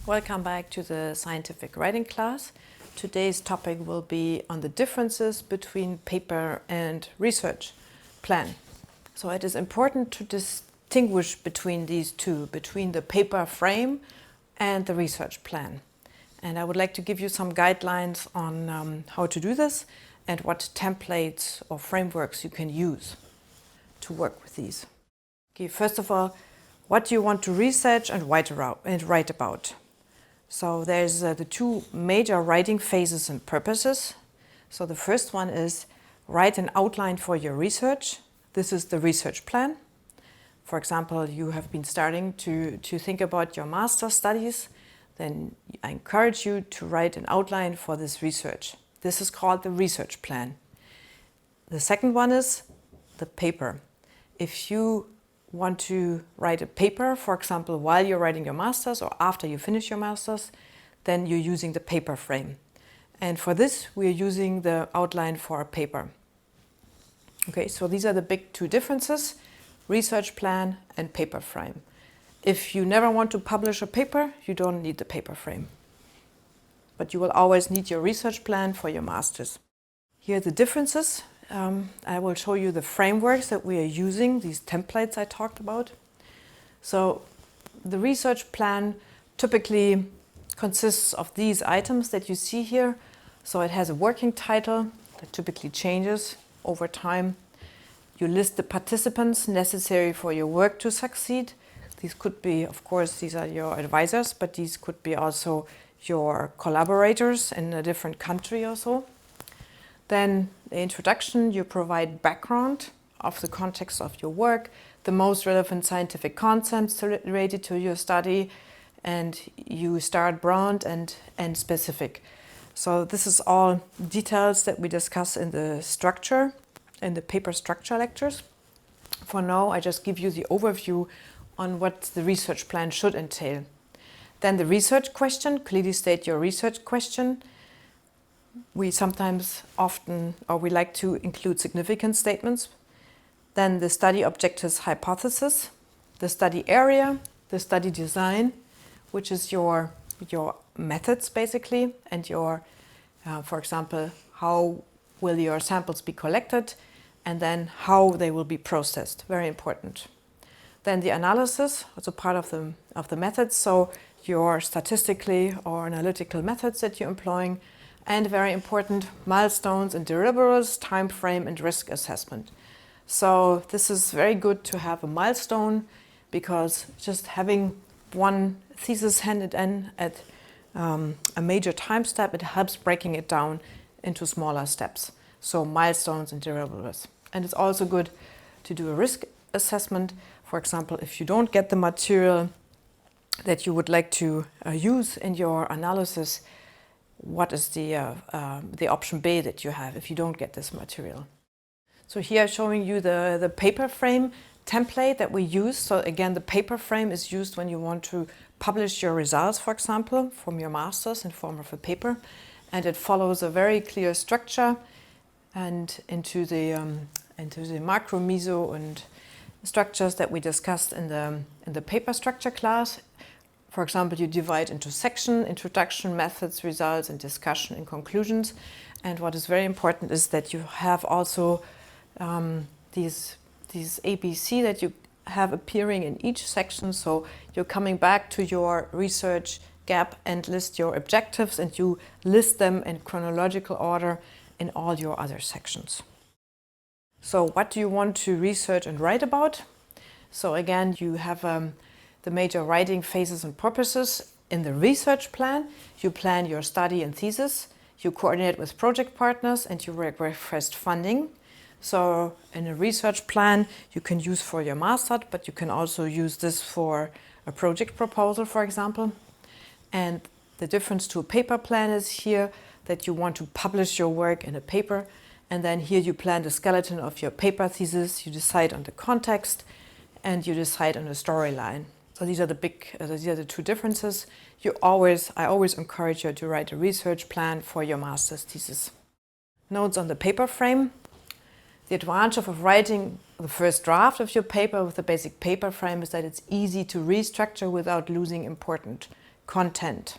Welcome back to the scientific writing class. Today's topic will be on the differences between paper and research plan. So it is important to distinguish between these two, between the paper frame and the research plan. And I would like to give you some guidelines on how to do this and what templates or frameworks you can use to work with these. Okay, first of all, what do you want to research and write about? So there's the two major writing phases and purposes. So the first one is write an outline for your research. This is the research plan. For example, you have been starting to think about your master's studies, then I encourage you to write an outline for this research. This is called the research plan. The second one is the paper. If you want to write a paper, for example, while you're writing your master's or after you finish your master's, then you're using the paper frame. And for this, we're using the outline for a paper. Okay, so these are the big two differences, research plan and paper frame. If you never want to publish a paper, you don't need the paper frame. But you will always need your research plan for your master's. Here are the differences. I will show you the frameworks that we are using, these templates I talked about. So the research plan typically consists of these items that you see here. So it has a working title that typically changes over time. You list the participants necessary for your work to succeed. These could be, of course, these are your advisors, but these could be also your collaborators in a different country or so. Then the introduction, you provide background of the context of your work, the most relevant scientific concepts related to your study, and you start broad and specific. So this is all details that we discuss in the structure, in the paper structure lectures. For now, I just give you the overview on what the research plan should entail. Then the research question, clearly state your research question. We sometimes we like to include significant statements. Then the study objectives hypothesis, the study area, the study design, which is your methods basically, and your, for example, how will your samples be collected, and then how they will be processed, very important. Then the analysis, also part of the methods, so your statistically or analytical methods that you're employing, and very important, milestones and deliverables, time frame and risk assessment. So this is very good to have a milestone, because just having one thesis handed in at a major time step, it helps breaking it down into smaller steps. So milestones and deliverables. And it's also good to do a risk assessment. For example, if you don't get the material that you would like to use in your analysis, what is the option B that you have if you don't get this material. So here I'm showing you the paper frame template that we use. So again, the paper frame is used when you want to publish your results, for example, from your master's in form of a paper. And it follows a very clear structure and into the macro, meso and structures that we discussed in the paper structure class. For example, you divide into section, introduction, methods, results, and discussion and conclusions. And what is very important is that you have also these ABC that you have appearing in each section. So you're coming back to your research gap and list your objectives, and you list them in chronological order in all your other sections. So what do you want to research and write about? So again, you have the major writing phases and purposes. In the research plan, you plan your study and thesis, you coordinate with project partners, and you request funding. So in a research plan, you can use for your master, but you can also use this for a project proposal, for example. And the difference to a paper plan is here that you want to publish your work in a paper, and then here you plan the skeleton of your paper thesis, you decide on the context, and you decide on the storyline. So these are the two differences. I always encourage you to write a research plan for your master's thesis. Notes on the paper frame. The advantage of writing the first draft of your paper with the basic paper frame is that it's easy to restructure without losing important content.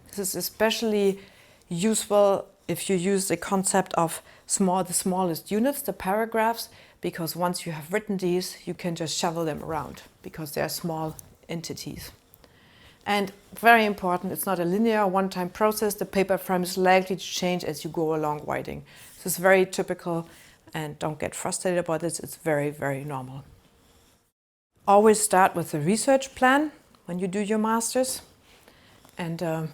This is especially useful if you use the concept of the smallest units, the paragraphs, because once you have written these, you can just shovel them around because they're small entities. And very important, it's not a linear one-time process. The paper frame is likely to change as you go along writing. This is very typical, and don't get frustrated about this. It's very, very normal. Always start with a research plan when you do your master's. And as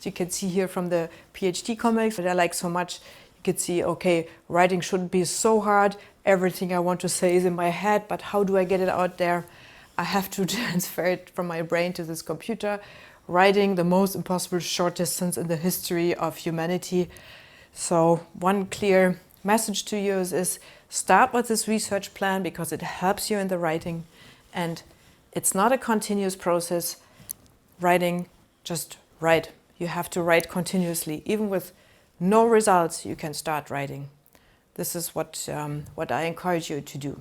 you can see here from the PhD comics that I like so much, you can see, okay, writing shouldn't be so hard. Everything I want to say is in my head, but how do I get it out there? I have to transfer it from my brain to this computer. Writing the most impossible short distance in the history of humanity. So one clear message to you is start with this research plan because it helps you in the writing. And it's not a continuous process. Writing, just write. You have to write continuously. Even with no results, you can start writing. This is what I encourage you to do.